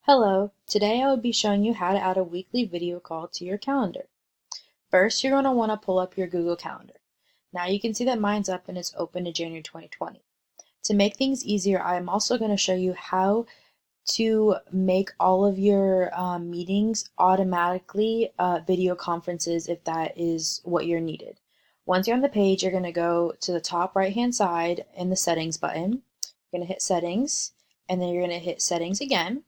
Hello, today I will be showing you how to add a weekly video call to your calendar. First, you're going to want to pull up your Google Calendar. Now you can see that mine's up and it's open to January 2020. To make things easier, I am also going to show you how to make all of your meetings automatically video conferences if that is what you're needed. Once you're on the page, you're going to go to the top right hand side in the settings button. You're going to hit settings and then you're going to hit settings again.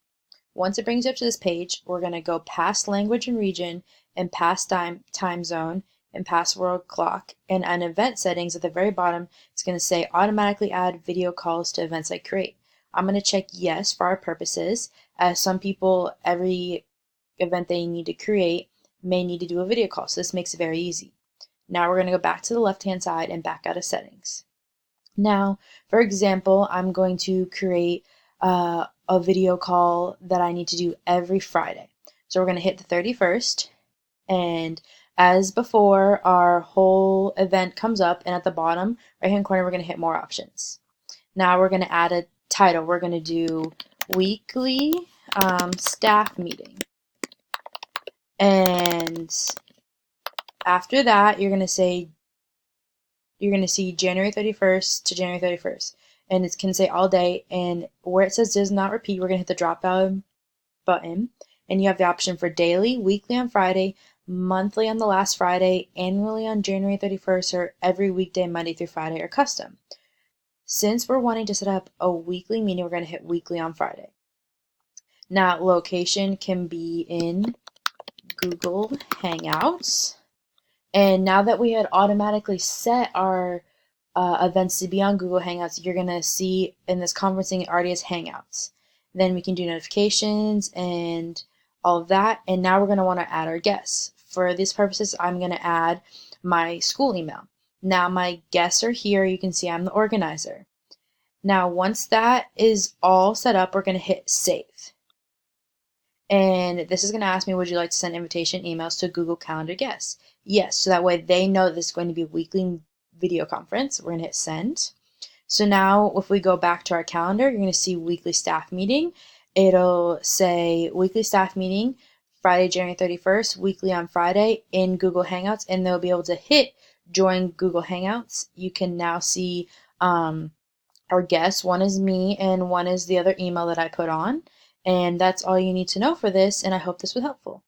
Once it brings you up to this page, we're going to go past language and region and past time zone and past world clock. And on event settings at the very bottom, it's going to say automatically add video calls to events I create. I'm going to check yes for our purposes, as some people, every event they need to create may need to do a video call. So this makes it very easy. Now we're going to go back to the left-hand side and back out of settings. Now, for example, I'm going to create a video call that I need to do every Friday. So we're going to hit the 31st, and as before, our whole event comes up, and at the bottom right hand corner, we're going to hit more options. Now we're going to add a title. We're going to do weekly staff meeting. And after that, you're going to see January 31st to January 31st. And it can say all day, and where it says does not repeat, we're going to hit the drop down button, and you have the option for daily, weekly on Friday, monthly on the last Friday, annually on January 31st, or every weekday Monday through Friday, or custom. Since we're wanting to set up a weekly meeting, we're going to hit weekly on Friday. Now location can be in Google Hangouts, and now that we had automatically set our events to be on Google Hangouts, you're going to see in this conferencing it already has Hangouts. Then we can do notifications and all of that. And now we're going to want to add our guests. For these purposes, I'm going to add my school email. Now my guests are here. You can see I'm the organizer. Now once that is all set up, we're going to hit save. And this is going to ask me, would you like to send invitation emails to Google Calendar guests? Yes, so that way they know this is going to be a weekly video conference. We're going to hit send. So now if we go back to our calendar, you're going to see weekly staff meeting. It'll say weekly staff meeting, Friday, January 31st, weekly on Friday in Google Hangouts, and they'll be able to hit join Google Hangouts. You can now see our guests. One is me and one is the other email that I put on. And that's all you need to know for this, and I hope this was helpful.